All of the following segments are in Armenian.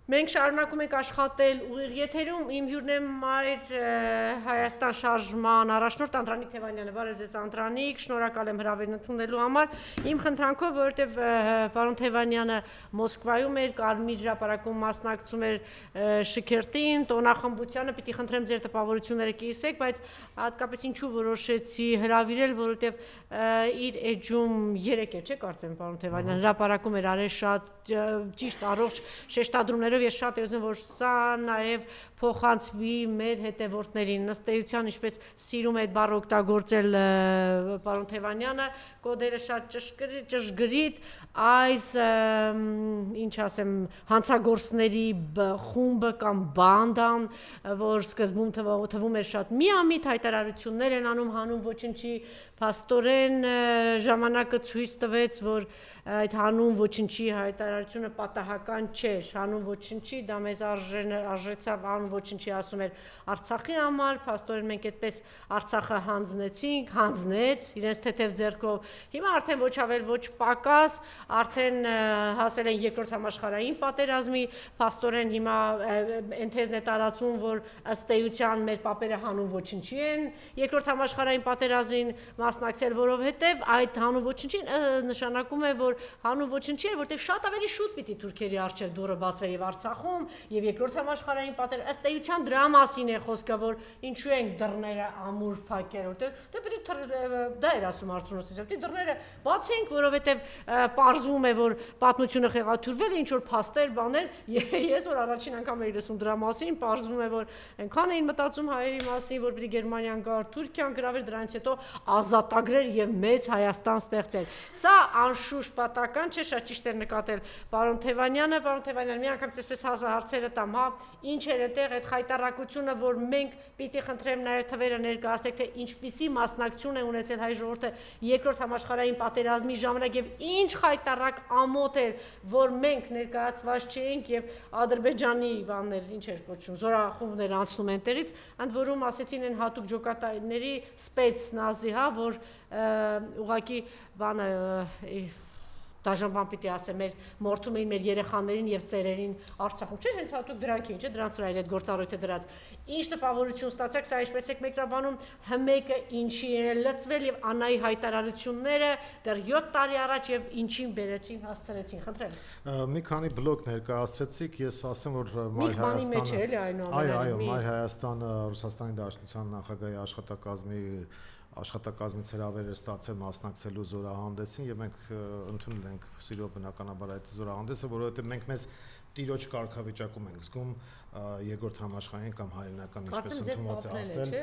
Մենք շարունակում ենք աշխատել ուղիղ եթերում, իմ հյուրն է Մայր Հայաստան շարժման առաջնորդ Անդրանիկ Թևանյանը, բարև ձեզ Անդրանիկ, շնորհակալ եմ հրավերն ընդունելու համար, իմ խնդրանքով, որովհետև պարոն Թևանյանը Մոսկվայում էր, Կարմիր հրապարակում մասնակցում էր շքերթին, տոնախմբությանը, պիտի խնդրեմ ձեր տպավորությունները կիսեք, բայց հատկապես ինչու որոշեցի հրավիրել, որովհետև իր էջում 3 էր, չէ՞ կարծեմ պարոն Թևանյան, հրապարակում էր արել շատ ճիշտ առողջ շեշտադրումներով ես շատ եմ ուզում, որ սա նաև փոխանցվի մեր հետևորդներին, ըստ էության, ինչպես սիրում է այդ բառը օգտագործել պարոն Թևանյանը, կոդերը շատ ճշգրիտ, այս ինչ ասեմ, հանցագործների խումբը կամ բանդան, որ սկզբում թվում էր շատ միամիտ հայտարարություններ են անում հանուն ոչնչի, փաստորեն ժամանակը ցույց տվեց, որ այդ հանուն ոչնչի հայտարարությունը պատահական չէր, հանուն ոչնչի, դա մեզ արժեցավ, հանուն ոչնչի ասում էր Արցախի համար, փաստորեն մենք այդպես Արցախը հանձնեց իրենց թեթև ձեռքով, հիմա արդեն ոչ ավել ոչ պակաս, արդեն հասել են երկրորդ համաշխարհային պատերազմի, փաստորեն հիմա այն թեզն է տարածում, որ ըստ էության մեր պապերը հանուն ոչնչի են երկրորդ համաշխարհային պատերազմին մասնակցել, որովհետև այդ հանուն ոչնչին նշանակում է, որ հանուն ոչնչի էր, որտեղ շատ ավելի շուտ պիտի թուրքերի առջև դուռը բացվեր եւ Արցախում եւ երկրորդ համաշխարհային պատերազմ, ըստ էության դրա մասին է խոսքը, որ ինչու են դռները ամուր փակել, որտեղ դե պիտի դա էր ասում Արցունոսը, պիտի դռները բացենք, որովհետեւ պարզվում է, որ պատմությունը խեղաթյուրվել է, ինչ որ փաստեր, բաներ, ես որ առաջին անգամ էի լսում դրա մասին, պարզվում է, որ այնքան էին մտածում հայերի մասին, որ պիտի Գերմանիան գար, Թուրքիան գրավեր, դրանից հետո ազատագրեր եւ մեծ Հայաստան ստեղծեր։ Սա անշուշտ պատական չէ, շատ ճիշտ էր նկատել պարոն Թևանյանը, մի անգամ այսպես հարցերը տամ, հա, ինչ էր այդտեղ այդ խայտարակությունը, որ մենք պիտի խնդրեմ նաև թվերը ներկայացնեք, թե ինչպիսի մասնակցություն է ունեցել հայ ժողովուրդը երկրորդ համաշխարհային պատերազմի ժամանակ եւ ինչ խայտարակ ամոթ էր, որ մենք ներկայացված չէինք եւ Ադրբեջանի բաններ, ինչ էր կոչվում, զորախումբներ անցնում են տեղից, ընդ որում ասեցին են հատուկ ջոկատայինների սպեցնազի, հա, որ ուղղակի բանը դաժան բան պիտի ասեմ, մորթում էին մեր երեխաներին եւ ծերերին Արցախում, չէ՞ հենց հատուկ դրանք էին, չէ՞, դրանց վրա էր այդ գործառույթը դրած։ Ինչ տպավորություն ստացաք, սա ինչպես եք մեկնաբանում, հմեկը ինչի է լծվել եւ Անայի հայտարարությունները դեռ 7 տարի առաջ եւ ինչին բերեցին, հասցրեցին, խնդրեմ։ Մի քանի բլոկ ներկայացրեցիք, ես ասեմ, որ Մայր Հայաստանը, Մայր Հայաստանը Ռուսաստանի Դաշնության նախագահի աշխատակազմից հրավեր էր ստացել մասնակցելու զորահանդեսին եւ մենք ընդունել ենք սիրով բնականաբար այդ զորահանդեսը, որովհետեւ մենք մեզ տիրոջ կարգավիճակում ենք զգում երկրորդ համաշխարհային կամ հայրենական ինչպես ընդունված է ասել,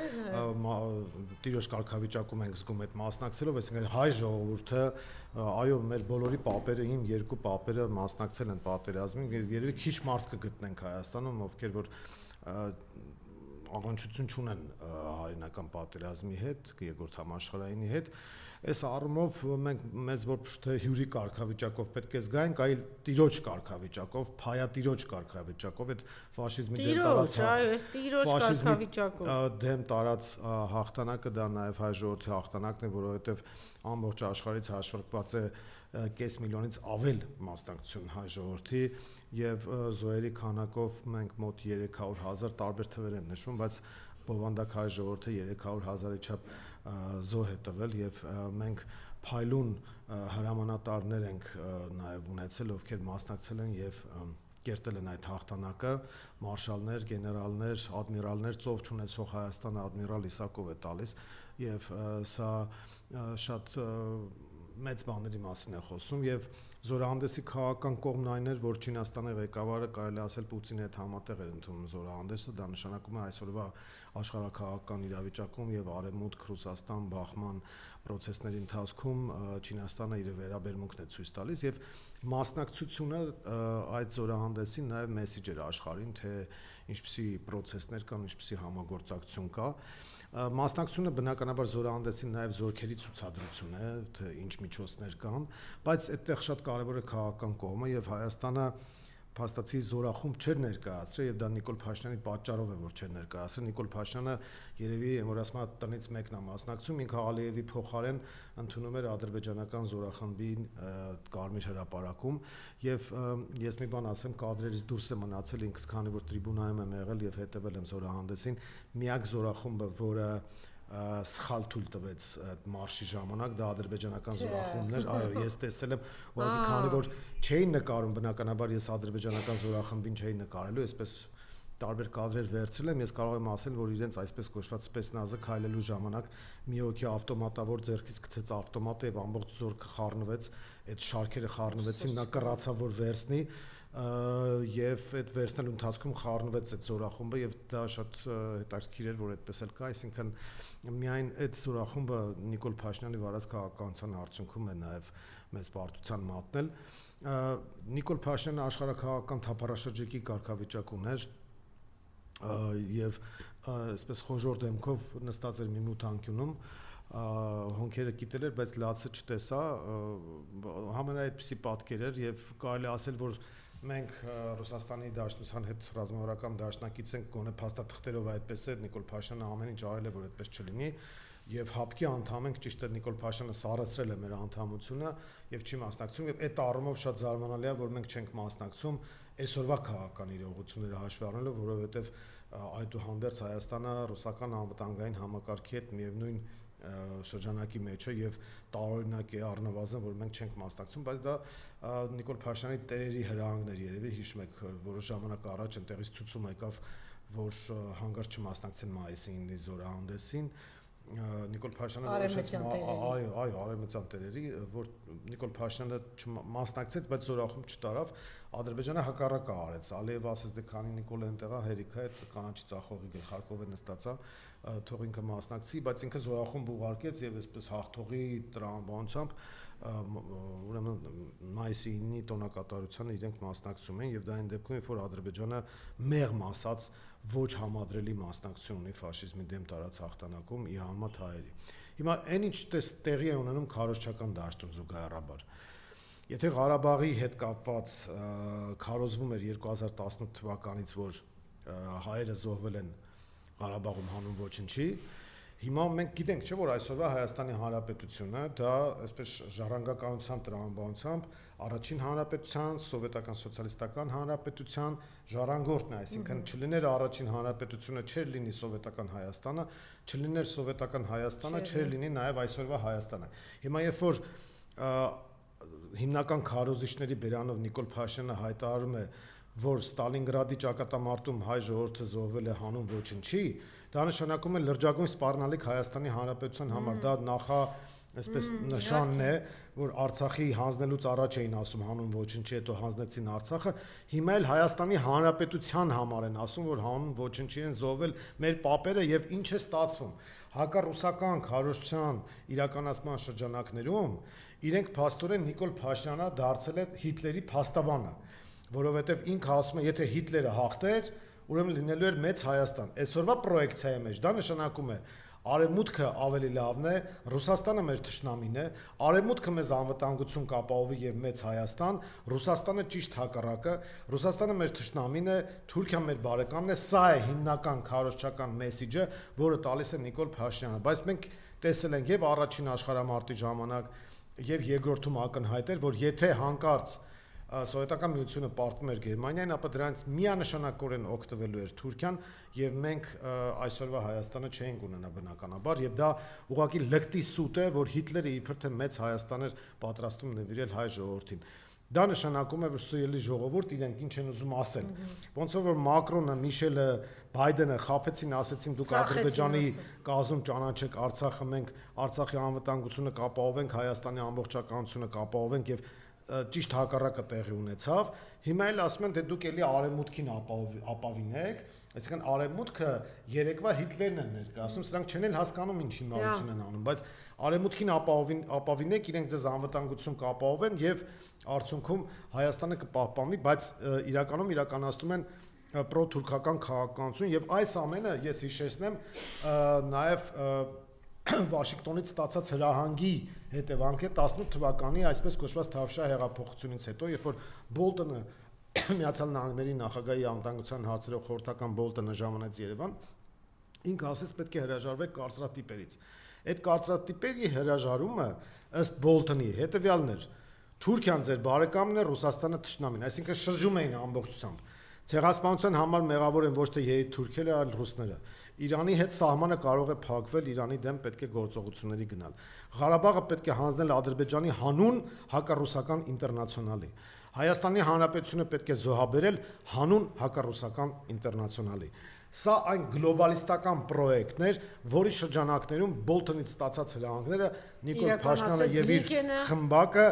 տիրոջ կարգավիճակում ենք զգում այդ մասնակցելով, այսինքն հայ ժողովուրդը, այո, մեր բոլորի պապերը, իմ երկու պապերը մասնակցել են պատերազմին, երևի քիչ մարդ կգտնենք Հայաստանում, ովքեր որ առնչություն չունեն հայրենական պատերազմի հետ, երկրորդ համաշխարհայինի հետ, այս առումով մենք մեզ ոչ թե հյուրի կարգավիճակով պետք է զգայինք, այլ տիրոջ կարգավիճակով, փայատիրոջ կարգավիճակով, այդ դեմ տարած հաղթանակը դա նաև հայ ժողովրդի հաղթանակն է, որովհետև ամբողջ աշխարհից հաշվարկված է կես միլիոնից ավել մասնակցություն հայ ժողովրդի եւ զոհերի քանակով մենք մոտ 300,000 տարբեր թվեր են նշվում, բայց բովանդակ հայ ժողովուրդը 300,000-ի չափ զոհ է տվել եւ մենք փայլուն հրամանատարներ ենք նաեւ ունեցել, ովքեր մասնակցել են եւ կերտել են այդ հաղթանակը, մարշալներ, գեներալներ, ադմիրալներ, ծով չունեցող Հայաստանը ադմիրալ Իսակով է տալիս եւ սա շատ մեծ բաների մասին է խոսում եւ զորահանդեսի քաղաքական կողմն այն էր, որ Չինաստանի ղեկավարը կարելի ասել Պուտինի հետ համատեղ էր ընդունում զորահանդեսը, դա նշանակում է այսօրվա աշխարհակաղակական իրավիճակում եւ արևմուտք Ռուսաստան բախման process-ների ընթացքում Չինաստանը իր վերաբերմունքն է ցույց տալիս եւ մասնակցությունը այդ զորահանդեսին նաեւ մեսեջ էր աշխարհին, թե ինչպիսի process-ներ կան, ինչպիսի համագործակցություն կա։ Մասնակցությունը բնականաբար զորահանդեսին նաև զորքերի ցուցադրություն է, թե ինչ միջոցներ կան, բայց այդտեղ շատ կարևոր է քաղաքական կողմը եւ Հայաստանը փաստացի զորախումբ չէր ներկայացրել եւ դա Նիկոլ Փաշինյանի պատճառով է որ չէր ներկայացրել Նիկոլ Փաշինյանը երևի որ ասма տնից մեկն է մասնակցում ինքը Ալիևի փոխարեն ընդունում էր ադրբեջանական զորախմբի Կարմիր հրապարակում եւ ես մի բան ասեմ կադրերից դուրս է մնացել ինքս քանի որ տրիբունայում եմ եղել եւ հետեւել եմ զորահանդեսին միակ զորախումբը որը սխալ թույլ տվեց մարշի ժամանակ դա ադրբեջանական զորախումբն էր այո ես տեսել եմ ուղղակի քանի որ չէին նկարում բնականաբար ես ադրբեջանական զորախմբին չէի նկարելու այսպես տարբեր կադրեր վերցրել եմ ես կարող եմ ասել որ իրենց այսպես կոչված սպեցնազը քայլելու ժամանակ մի հոգի ավտոմատավոր ձեռքից գցեց ավտոմատը եւ ամբողջ զորքը խառնվեց այդ շարքերը խառնվեցին նա կռացավ որ վերցնի եւ այդ վերցնելու ընթացքում խառնվեց այդ զորախումբը եւ դա շատ հետաքրքիր էր որ այդպես էլ կա այսինքն միայն այդ զորախումբը Նիկոլ Փաշինյանի վարած քաղաքականության արդյունքում է նաեւ մեծ պարտության մատնել Նիկոլ Փաշինյանը աշխարհակաղակական թափառաշրջիկի կարգավիճակ ուներ եւ այսպես խոժոր դեմքով նստած էր մի մութ անկյունում հոնքերը կիտել էր բայց լացը չտեսա համենայ այդպիսի պատկեր էր եւ կարելի ասել որ մենք Ռուսաստանի Դաշնության հետ ռազմավարական դաշնակից ենք գոնե փաստաթղթերով այդպես է Նիկոլ Փաշինյանը ամեն ինչ արել է որ այդպես չլինի եւ հապկի անդամ ենք ճիշտ է Նիկոլ Փաշինյանը սառեցրել է մեր անդամությունը եւ չի մասնակցում եւ այդ առումով շատ զարմանալի է որ մենք չենք մասնակցում այսօրվա քաղաքական իրողությունները հաշվի առնելով որովհետեւ այդուհանդերձ Հայաստանը ռուսական անվտանգային համակարգի հետ միևնույն շրջանակի մեջ է եւ տարօրինակ է առնվազն որ մենք չենք մասնակցում բայց դա Նիկոլ Փաշինյանի տերերի հրահանգներ երևի հիշում եք որոշ ժամանակ առաջ այնտեղից ցույցում եկավ որ հանգարց չմասնակցեն մայիսի 9-ի զորահանդեսին Նիկոլ Փաշինյանը որոշեց այո արևմտյան տերերի որ Նիկոլ Փաշինյանը չմասնակցեց բայց զորախումբ չտարավ Ադրբեջանը հակառակը արեց Ալիևը ասաց դե քանի Նիկոլը այնտեղա հերիքա այդ կանաչի ծախողի գլխարկով է նստածա թող ինքը մասնակցի բայց ինքը զորախումբ ուղարկեց եւ այսպես հաղթողի տրամաբանությամբ ուրեմն մայիսի 9-ի տոնակատարությանը իրենք մասնակցում են եւ դա այն դեպքում որ Ադրբեջանը մեղմ ասած ոչ համադրելի մասնակցություն ունի ֆաշիզմի դեմ տարած հաղթանակում ի համեմատ հայերի հիմա այն ինչ տեղի է ունենում քարոզչական դաշտում զուգահեռաբար եթե Ղարաբաղի հետ կապված քարոզվում էր 2018 թվականից որ հայերը զոհվել են Ղարաբաղում հանուն ոչնչի հիմա մենք գիտենք չէ որ այսօրվա Հայաստանի Հանրապետությունը դա այսպես ժառանգականության տրամաբանությամբ առաջին հանրապետության սովետական սոցիալիստական հանրապետության ժառանգորդն է այսինքն չլիներ առաջին հանրապետությունը չէր լինի սովետական Հայաստանը չլիներ սովետական Հայաստանը չէր լինի նաև այսօրվա Հայաստանը հիմա երբ որ հիմնական քարոզիչների բերանով Նիկոլ Փաշինյանը հայտարարում է որ Ստալինգրադի ճակատամարտում հայ ժողովուրդը զոհվել է հանուն ոչնչի դա նշանակում է լրջագույն սպառնալիք Հայաստանի Հանրապետության համար դա նախա այսպես նշանն է որ Արցախի հանձնելուց առաջ էին ասում հանուն ոչնչի հետո հանձնեցին Արցախը հիմա էլ Հայաստանի Հանրապետության համար են ասում որ հանուն ոչնչի են զոհվել մեր պապերը եւ ինչ է ստացվում հակառուսական քարոզչության իրականացման շրջանակներում իրենք փաստորեն Նիկոլ Փաշինյանը դարձել է Հիտլերի փաստաբանը որովհետեւ ինքը ասում է եթե Հիտլերը հաղթեր ուրեմն լինելու էր մեծ Հայաստան այսօրվա պրոյեկցիայի մեջ դա նշանակում է Արևմուտքը ավելի լավն է, Ռուսաստանը մեր թշնամին է, Արևմուտքը մեզ անվտանգություն կապահովի եւ մեծ Հայաստան, Ռուսաստանը ճիշտ հակառակը, Ռուսաստանը մեր թշնամին է, Թուրքիան մեր բարեկամն է, սա է հիմնական քարոզչական մեսեջը, որը տալիս է Նիկոլ Փաշինյանը, բայց մենք տեսել ենք եւ առաջին աշխարհամարտի ժամանակ եւ երկրորդում ակնհայտ էր, որ եթե հանկարծ Սովետական միությունը պարտվում էր Գերմանիային, ապա դրանից միանշանակորեն օգտվելու էր Թուրքիան եւ մենք այսօրվա Հայաստանը չէինք ունենա բնականաբար եւ դա ուղղակի լկտի սուտ է, որ Հիտլերը իբր թե մեծ Հայաստան էր պատրաստում նվիրել հայ ժողովրդին։ Դա նշանակում է, որ սիրելի ժողովուրդ իրենք ինչ են ուզում ասել։ Ոնց որ Մակրոնը, Միշելը, Բայդենը խափեցին, ասեցին դուք Ադրբեջանի կազում ճանաչեք Արցախը, մենք Արցախի անվտանգությունը կապահովենք, Հայաստանի ամբողջականությունը կապահովենք եւ ճիշտ հակառակը տեղի ունեցավ հիմա էլ ասում են թե դուք էլի արևմուտքին ապավինեք այսինքն արևմուտքը երեկվա Հիտլերն են ներկայացնում սրանք չեն էլ հասկանում ինչ հիմնություն են անում բայց արևմուտքին ապավինեք իրենք ձեզ անվտանգություն կապահովեն եւ արդյունքում Հայաստանը կպահպանվի բայց իրականում իրականացնում են պրո-թուրքական քաղաքականություն եւ այս ամենը ես հիշեցնեմ նաեւ Վաշինգտոնից ստացած հրահանգի հետևանք է 18 թվականի այսպես կոչված Թավշյա հեղափոխությունից հետո երբ որ Բոլտոնը Միացյալ Նահանգների նախագահի անվտանգության հարցերով խորհրդական Բոլտոնը ժամանեց Երևան, ինքը ասեց պետք է հրաժարվեք կարծրատիպերից։ Այդ կարծրատիպերի հրաժարումը ըստ Բոլտոնի հետևյալն էր. Թուրքիան ձեր բարեկամն է, Ռուսաստանը թշնամին, այսինքն շրջում էին ամբողջությամբ։ Ցեղասպանության համար մեղավոր են ոչ թե երեք թուրքերը, այլ ռուսները։ Իրանի հետ սահմանը կարող է փակվել, Իրանի դեմ պետք է գործողությունների գնալ։ Ղարաբաղը պետք է հանձնել Ադրբեջանի հանուն հակառուսական ինտերնացիոնալի։ Հայաստանի Հանրապետությունը պետք է զոհաբերել հանուն հակառուսական ինտերնացիոնալի։ Սա այն գլոբալիստական պրոյեկտն էր, որի շրջանակներում Բոլտոնից ստացած հրահանգները Նիկոլ Փաշինյանը եւ իր խմբակը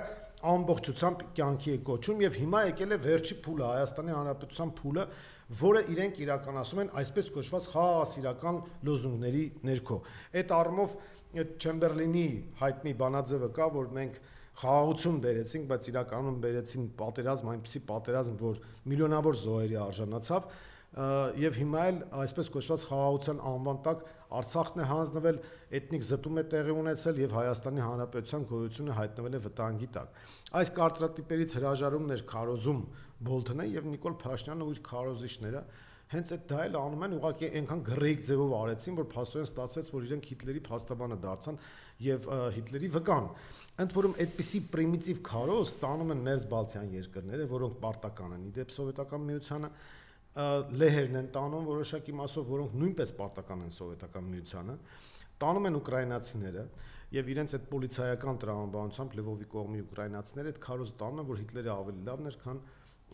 ամբողջությամբ կյանքի է կոչում եւ հիմա եկել է վերջի փուլը, Հայաստանի Հանրապետության փուլը, որը իրենք իրականացում են այսպես կոչված խաղաղասիրական լոզունգների ներքո։ Այդ առումով Չեմբերլինի հայտնի բանաձևը կա, որ մենք խաղաղություն բերեցինք, բայց իրականում բերեցին պատերազմ, այնպիսի պատերազմ, որ միլիոնավոր զոհերի արժանացավ, եւ հիմա էլ այսպես կոչված խաղաղության անվան տակ Արցախն է հանձնվել, էթնիկ զտում է տեղի ունեցել եւ Հայաստանի Հանրապետության գոյությունը հայտնվել է վտանգի տակ։ Այս կարծրատիպերից հրաժարումն էր քարոզում Բոլտոնը եւ Նիկոլ Փաշինյանը ու իր քարոզիչները հենց այդ դա էլ անում են, ուղղակի այնքան գրեիք ձևով արեցին, որ փաստորեն ստացվեց, որ իրենք Հիտլերի փաստաբանը դարձան եւ Հիտլերի վկան։ Ընդ որում այդպիսի պրիմիտիվ քարոզ տանում են մերձ Բալթյան երկրները, որոնք պարտական են իդեպ Սովետական միությանը, լեհերն են տանում որոշակի մասով, որոնք նույնպես պարտական են Սովետական միությանը, տանում են ուկրաինացիները եւ իրենց այդ պոլիցիայական տրամաբանությամբ Լևովի կողմի ուկրաինացիները այդ քարոզը տանում են, որ Հիտլերը ավելի լավն էր, քան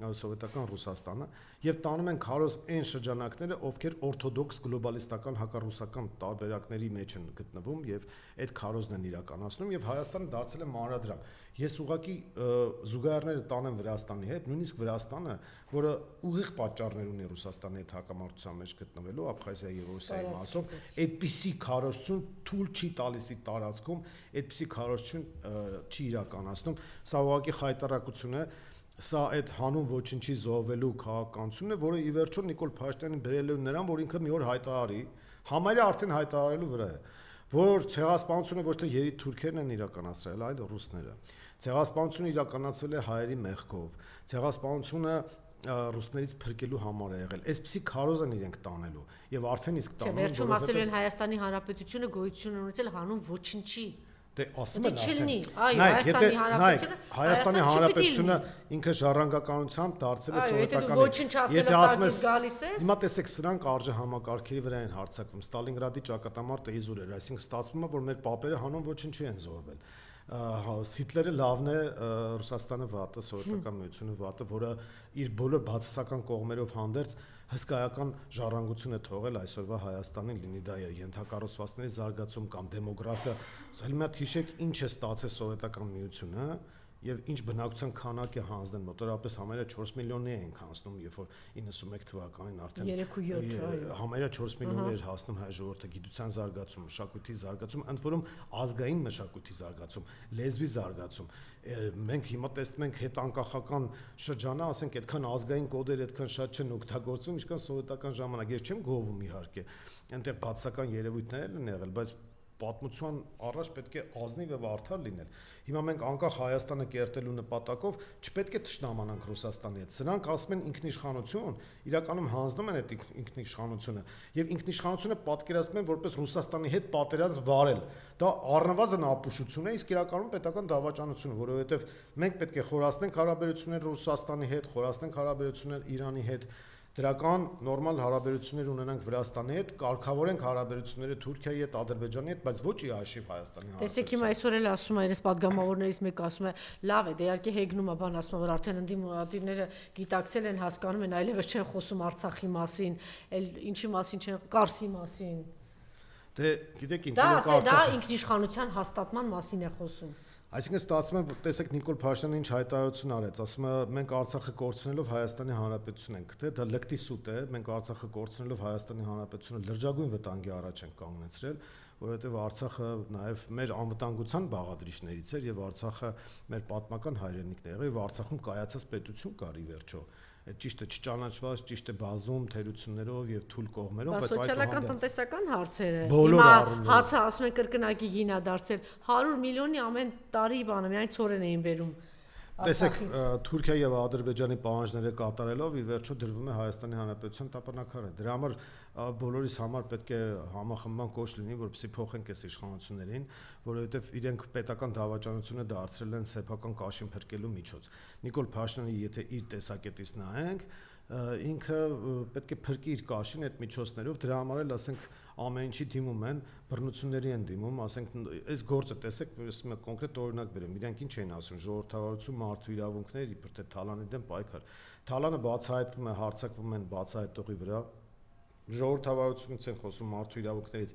Սովետական Ռուսաստանը եւ տանում են քարոզ այն շրջանակները, ովքեր օրթոդոքս գլոբալիստական հակառուսական տարբերակների մեջ են գտնվում եւ այդ քարոզն են իրականացնում եւ Հայաստանը դարձել է մանրադրամ։ Ես ուղղակի զուգահեռները տանեմ Վրաստանի հետ, նույնիսկ Վրաստանը, որը ուղիղ պատճառներ ունի Ռուսաստանի հետ հակամարտության մեջ գտնվելու Աբխազիայի եւ Ռուսիայի մասով, այդպիսի քարոզություն թույլ չի տալիս ի տարածքում, այդպիսի քարոզություն չի իրականացնում։ Սա ուղղակի խայտարակություն է։ Սա այդ հանուն ոչինչի զոհվելու քաղաքականությունն է, որը ի վերջո Նիկոլ Փաշինյանը բերել է նրան, որ ինքը մի օր հայտարարի, համարյա արդեն հայտարարելու վրա է, որ ցեղասպանությունը ոչ թե երեք թուրքերն են իրականացրել, այլ ռուսները։ Ցեղասպանությունը իրականացվել է հայերի մեղքով։ Ցեղասպանությունը ռուսներից փրկելու համար է եղել։ Այսպիսի քարոզ են իրենք տանելու եւ արդեն իսկ տանում են։ Վերջում ասել են Հայաստանի Հանրապետությունը գոյություն ունեցել հանուն ոչինչի։ Դե ասում են Հայաստանի Հանրապետությունը ինքը ժառանգականությամբ դարձել է սովետական։ Եթե ասում ես գալիս ես, հիմա տեսեք, սրանք արժե համակարգերի վրա են հարձակվում։ Ստալինգրադի ճակատամարտը իզուր էր, այսինքն ստացվում է, որ մեր պապերը հանուն ոչինչի են զոհվել։ Հիտլերը լավն է, Ռուսաստանը վատը, Սովետական միությունը վատը, որը իր բոլոր բացասական կողմերով հանդերձ հսկայական ժառանգություն է թողել այսօրվա Հայաստանին, լինի դա ենթակառուցվածքների զարգացում կամ դեմոգրաֆիա։ Սա մի հատ հիշեք, ինչ է ստացել Սովետական միությունը եւ ինչ բնակության քանակ է հանձնել, մոտավորապես համարյա 4 միլիոնի ենք հանձնում, երբ որ 91 թվականին արդեն 3.7 համարյա 4 միլիոնի էր հասնում հայ ժողովրդը, գիտության զարգացում, մշակույթի զարգացում, ընդ որում ազգային մշակույթի զարգացում, լեզվի զարգացում։ Մենք հիմա տեսնում ենք հետանկախական շրջանը, ասենք այդքան ազգային կոդեր այդքան շատ չեն օգտագործում, ինչքան սովետական ժամանակ։ Ես չեմ գովում իհարկե, այնտեղ բացական երևույթներ են եղել, բայց պատմության առաջ պետք է ազնիվ եւ արդար լինել։ Հիմա մենք անկախ Հայաստանը կերտելու նպատակով չպետք է թշնամանանք Ռուսաստանի հետ։ Սրանք ասում են ինքնիշխանություն, իրականում հանձնում են այդ ինքնիշխանությունը եւ ինքնիշխանությունը պատկերացնում են որպես Ռուսաստանի հետ պատերազմ վարել։ Դա առնվազն ապուշություն է, իսկ իրականում պետական դավաճանություն, որովհետեւ մենք պետք է խորացնենք հարաբերությունները Ռուսաստանի հետ, խորացնենք հարաբերությունները Իրանի հետ, դրական նորմալ հարաբերություններ ունենանք Վրաստանի հետ, կարգավորենք հարաբերությունները Թուրքիայի հետ, Ադրբեջանի հետ, բայց ոչ ի հաշիվ Հայաստանի հետ։ Տեսեք, հիմա այսօր էլ ասում է, այս падգամավորներից մեկը ասում է, լավ է, դե իհարկե հեգնում է, բան ասում է, որ արդեն ընդդիմադիրները գիտակցել են, հասկանում են, այլևս չեն խոսում Արցախի մասին, այլ ինչի մասին չեն, Կարսի մասին։ Դե գիտեք ինչ, դա ինքնիշխանության հաստատման մասին է խոսում։ Այսինքն ստացվում է, տեսեք Նիկոլ Փաշինյանը ինչ հայտարարություն արեց, ասում է մենք Արցախը կորցնելով Հայաստանի Հանրապետություն ենք գտել, դա լկտի սուտ է, մենք Արցախը կորցնելով Հայաստանի Հանրապետությունը լրջագույն վտանգի առաջ ենք կանգնեցրել, որովհետև Արցախը նաև մեր անվտանգության բաղադրիչներից էր եւ Արցախը մեր պատմական հայրենիքն է եղել եւ Արցախում կայացած պետություն կար ի վերջո։ Այդ ճիշտ է չճանաչված, ճիշտ է բազում թերություններով եւ թույլ կողմերով, բայց սոցիալական տնտեսական հարցերը։ Հիմա հացը ասում են կրկնակի գինա դարձել 100 միլիոնի ամեն տարի բանը միայն ծորեն էին բերում Տեսեք, Թուրքիա եւ Ադրբեջանի պահանջները կատարելով ի վերջո դրվում է Հայաստանի Հանրապետության տապանակարը։ Դրա համար բոլորիս համար պետք է համախմբման կոչ լինի, որպեսզի փոխենք այս իշխանություններին, որովհետեւ իրենք պետական դավաճանությունը դարձրել են սեփական կաշին փրկելու միջոց։ Նիկոլ Փաշինյանը եթե իր տեսակետից նայենք, ինքը պետք է փրկի իր կաշին այդ միջոցներով, դրա համար էլ ասենք ամեն ինչի դիմում են, բռնությունների են դիմում, ասենք այս գործը տեսեք, ես մի կոնկրետ օրինակ բերեմ, իրենք ինչ էին ասում, ժողովրդավարություն, մարդու իրավունքներ, իբր թե Թալանի դեմ պայքար։ Թալանը բացահայտվում է, հարձակվում են բացահայտողի վրա, ժողովրդավարությունից են խոսում, մարդու իրավունքներից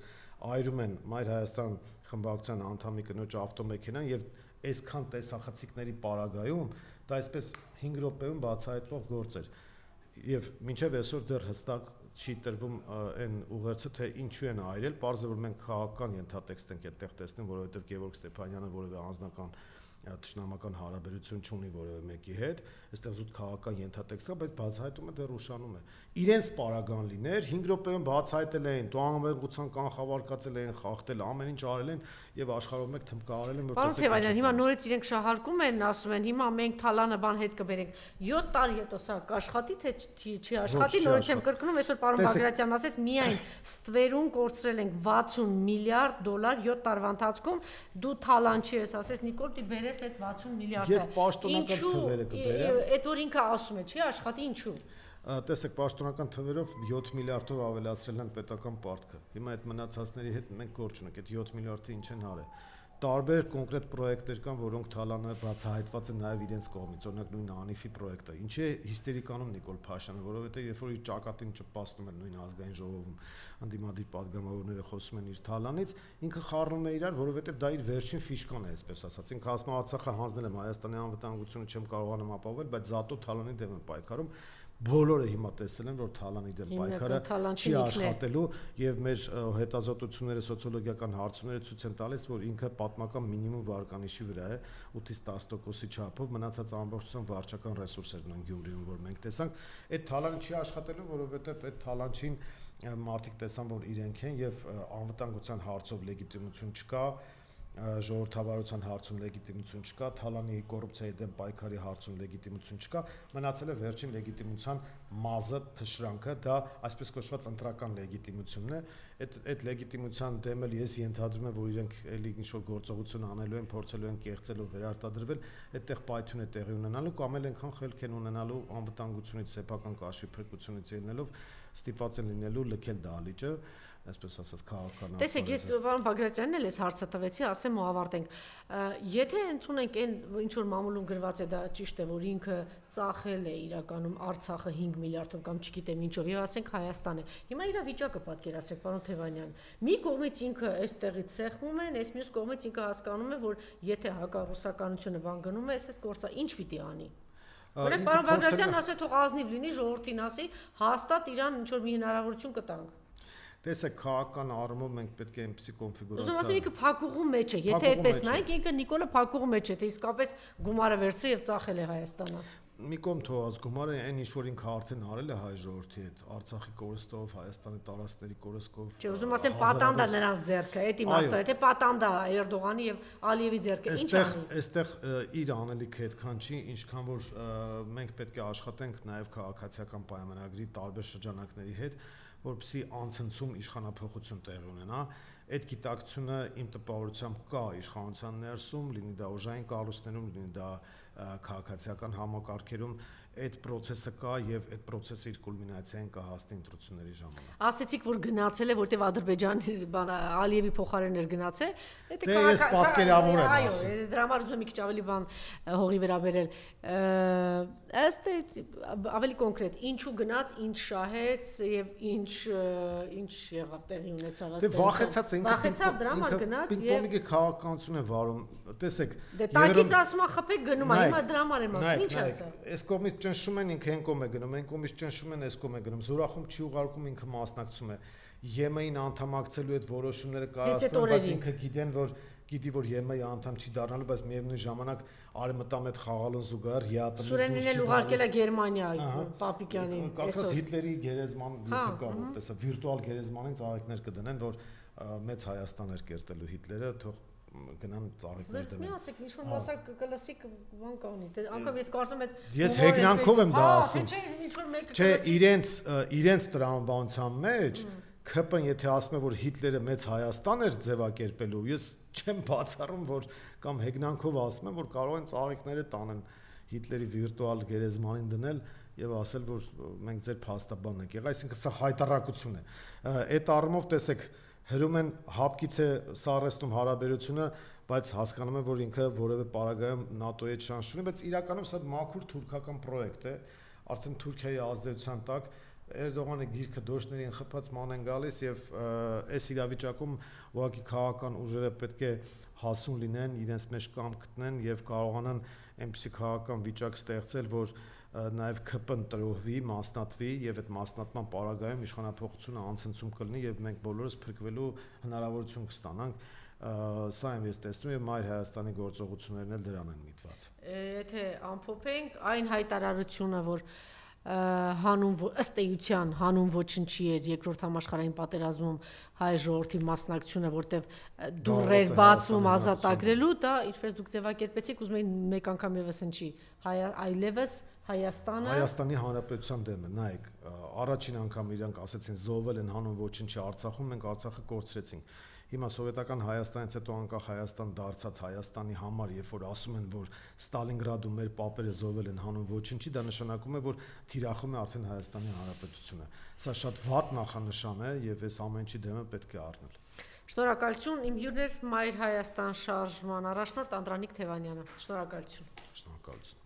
այրում են Մայր Հայաստան խմբակցության անդամի կնոջ ավտոմեքենան եւ այսքան տեսախցիկների պարագայում դա այսպես 5 րոպեում բացահայտվող գործ էր։ Եվ մինչև այսօր դեռ հստակ չի տրվում այն ուղերձը, թե ինչու են այրել, պարզ է որ մենք քաղաքական ենթատեքստ ենք այդտեղ տեսնում, որովհետև Գևորգ Ստեփանյանը որևէ անձնական թշնամական հարաբերություն չունի որևէ մեկի հետ, այստեղ զուտ քաղաքական ենթատեքստ է, բայց բացահայտումը դեռ ուշանում է։ Իրենց պարագան լիներ, 5 րոպեում բացահայտել էին, տոհանվերգության կանխավարկածել էին, խախտել, ամեն ինչ արել են եւ աշխարհով մեկ թմկարել են, որ Պարոն Թևանյան, հիմա նորից իրենք շահարկում են, ասում են, հիմա մենք Թալանը բան հետ կբերենք։ 7 տարի հետո սա կաշխատի թե չի աշխատի, նորից եմ կրկնում, այսօր պարոն Բագրատյանն ասեց, միայն ստվերում կորցրել ենք 60 միլիարդ դոլար 7 տարվա ընթացքում, դու Թալան չի ես, ասես Նիկոլ դի բերես այդ 60 միլիարդը։ Ես պաշտոնական թվերը կբերեմ։ Այդ որ ինքը ասում է, չի աշխատի ինչու։ Տեսեք, պաշտոնական թվերով 7 միլիարդով ավելացրել են պետական պարտքը։ Հիմա այդ մնացածների հետ մենք գործ ունենք, այդ 7 միլիարդը ինչ են արել։ Տարբեր կոնկրետ պրոյեկտներ կան, որոնք Թալանը բացահայտված են նաև իրենց կողմից, օրինակ նույն Անիֆի պրոյեկտը։ Ինչի է հիստերիկանում Նիկոլ Փաշինյանը, որովհետև երբ որ իր ճակատին ճպասնում էր նույն ազգային ժողովում, անդիմադիր падգամավորները խոսում են իր Թալանից, ինքը խառնում է իրար, որովհետև դա իր վերջին ֆիշկան է, այսպես ասած։ Ինքը ասում է Արցախը հանձնել եմ Հայաստանի անվտանգությունը չեմ կարողանում ապահովել, բայց զատո Թալանի դեմ եմ պայքարում։ Բոլորը հիմա տեսել են, որ Թալանի դեմ պայքարը չի աշխատելու եւ մեր հետազոտությունները, սոցիոլոգիական հարցումները ցույց են տալիս, որ ինքը պատմական մինիմում վարկանիշի վրա է 8-ից 10%-ի չափով, մնացած ամբողջությամբ վարչական ռեսուրսերն են Գյումրիում, որ մենք տեսանք, այդ Թալանը չի աշխատելու, որովհետեւ այդ Թալանչին մարդիկ տեսան, որ իրենք են եւ անվտանգության հարցով լեգիտիմություն չկա, ժողովրդավարության հարցում լեգիտիմություն չկա, Թալանի կոռուպցիայի դեմ պայքարի հարցում լեգիտիմություն չկա, մնացել է վերջին լեգիտիմության մազը, փշրանքը, դա այսպես կոչված ընտրական լեգիտիմությունն է, այդ լեգիտիմության դեմ էլ ես ենթադրում եմ, որ իրենք էլի ինչ-որ գործողություն անելու են, փորձելու են կեղծելով վերարտադրվել, այդտեղ պայթյուն է տեղի ունենալու, կամ էլ այնքան խելք են ունենալու անվտանգությունից, սեփական կաշի փրկությունից ելնելով, ստիպված են լինելու լքել դահլիճը, այսպես ասած քաղաքական։ Տեսեք, ես պարոն Բագրատյանն էլ էս հարցը տվեցի, ասեմ ու ավարտենք։ Եթե ընդունենք այն ինչ որ մամուլում գրված է, դա ճիշտ է, որ ինքը ծախել է իրականում Արցախը 5 միլիարդով կամ չգիտեմ ինչով, եւ ասենք Հայաստանը։ Հիմա իր վիճակը պատկերացրեք, պարոն Թևանյան։ Մի կողմից ինքը այստեղից սեղմում են, այս մյուս կողմից ինքը հասկանում է, որ եթե հակառուսականությունը բան գնում է, այս գործը ինչ պիտի անի։ Օրինակ պարոն Բագրատյանն ասում է թող ազնիվ լինի, ժողովրդին ասի, հաստատ իրան ինչ որ մի հնարավորություն կտանք։ Տեսեք, քաղաքական առումով մենք պետք է այնպիսի կոնֆիգուրացիա։ Ուզում ասեմ, ինքը փակուղու մեջ է։ Եթե այդպես նայենք, ինքը Նիկոլը փակուղու մեջ է, թե իսկապես գումարը վերցրել եւ ծախել է Հայաստանը։ Մի կողմ թողած գումարը այն ինչ որ ինքը արդեն արել է հայ ժողովրդի հետ, Արցախի կորստով, Հայաստանի տարածքների կորստով։ Չէ, ուզում ասեմ, պատանդա նրանց ձեռքը, այդ իմաստով, եթե պատանդա Էրդողանի եւ Ալիևի ձեռքը, ինչ անի։ Այստեղ իր անելիքը այդքան չի, ինչքան որ մենք պետք է աշխատենք նաեւ քաղաքացիական պայմանագրի տարբեր շրջանակների հետ, որպեսզի անցնցում իշխանափոխություն տեղի ունենա, այդ գիտակցությունը իմ տպավորությամբ կա իշխանության ներսում, լինի դա ուժային կառույցներում, լինի դա քաղաքացիական համակարգերում, այդ process-ը կա եւ այդ process-ը իր կուլմինացիային կհասնի ընտրությունների ժամանակ։ Ասեցիք, որ գնացել է, որտեվ Ադրբեջանի Ալիևի փոխարեն էր գնացել, դա ես պատկերավոր եմ ասում։ Այո, դրա համար ուզում եմ մի քիչ ավելի բան հողի վրա բերել։ Ըստ ավելի կոնկրետ, ինչու գնաց, ինչ շահեց եւ ինչ եղավ տեղի ունեցավ այստեղ։ Դե վախեցած է ինքը։ Վախեցավ դրա համար գնաց եւ պինգ-պոնգի քաղաքականություն է վարում։ Տեսեք։ Դե տակից ասում է խփեք գնում է, հիմա դրա համար եմ ասում, ինչ ասա։ Այս կողմից ճնշում են, ինքը այն կողմ է գնում, այն կողմից ճնշում են, այս կողմ է գնում։ Զորախումբ չի ուղարկում, ինքը մասնակցում է։ ԵՄ-ին անդամակցելու այդ որոշումները կայացնում, բայց ինքը գիտի, որ ԵՄ-ի անդամ չի դառնալու, բայց միևնույն ժամանակ արևմտամ այդ խաղալուն զուգահեռ ՀԱՏՄ-ից Սուրենին էլ ուղարկել է Գերմանիա Պապիկյանին։ Կակաս Հիտլերի գերեզման, եթե կա որտեսա վիրտուալ գերեզմանին ծաղիկներ կդնեն, որ մեծ Հայաստան էր կերտելու Հիտլերը, թող գնան ծաղիկներ Դե դնեն։ մի ասեք, ինչ-որ մասակ կլասիկ բան կանի։ Դե անգամ ես կարծում եմ Ես հեգնանքով եմ դա ասում։ Չէ, ինչ-որ մեկը Չէ, իրենց տրամաբանության մեջ ԿՊ-ն եթե ասում է, որ Հիտլերը մեծ Հայաստան էր ձևակերպելու, ես չեմ բացառում, որ կամ հեգնանքով ասում եմ, որ կարող են ծաղիկները տանեն Հիտլերի վիրտուալ գերեզմանին դնել եւ ասել, որ մենք ձեր փաստաբանն ենք եղել, այսինքն սա հայտարարություն է։ Այդ առումով տեսեք, հրում են հապկից է սառեստում հարաբերությունը, բայց հասկանում եմ, որ ինքը որևէ պարագայում ՆԱՏՕ-ի հետ շանս չունի, բայց իրականում սա մաքուր թուրքական պրոյեկտ է, արդեն Թուրքիայի ազդեցության տակ Էրդողանի գիրքը դոշներին խփած ման են գալիս եւ այս իրավիճակում ուղղակի քաղաքական ուժերը պետք է հասուն լինեն, իրենց մեջ կամ գտնեն եւ կարողանան այնպիսի քաղաքական վիճակ ստեղծել, որ նաեւ ԿՊ-ն տրոհվի, մասնատվի եւ այդ մասնատման պարագայում իշխանապողությունը անցնցում կլինի եւ մենք բոլորս փրկվելու հնարավորություն կստանանք։ Սա եմ ես տեսնում եւ Մայր Հայաստանի գործողություններն էլ դրան են միտված։ Եթե ամփոփենք, այն հայտարարությունը, որ ըստ էության հանուն ոչնչի էր երկրորդ համաշխարհային պատերազմում հայ ժողովրդի մասնակցությունը, որտեղ դուրեր բացվում ազատագրելու, դա ինչպես դուք ձևակերպեցիք, ուզում եմ մեկ անգամ եւս հնչի, այլևս Հայաստանի Հանրապետության դեմ է, նայեք, առաջին անգամ իրանք ասեցին զոհվել են հանուն ոչնչի Արցախում, մենք Արցախը կորցրեցինք։ Հիմա սովետական Հայաստանից հետո անկախ Հայաստան դարձած Հայաստանի համար, երբ որ ասում են, որ Ստալինգրադում մեր պապերը զոհվել են հանուն ոչնչի, դա նշանակում է, որ թիրախում է արդեն Հայաստանի Հանրապետությունը։ Սա շատ վատ նախանշան է եւ այս ամենի դեմը պետք է առնել։ Շնորհակալություն, իմ հյուրն էր Մայր Հայաստան շարժման առաջնորդ Անդրանիկ Թևանյանը։ Շնորհակալություն։ Շնորհակալություն։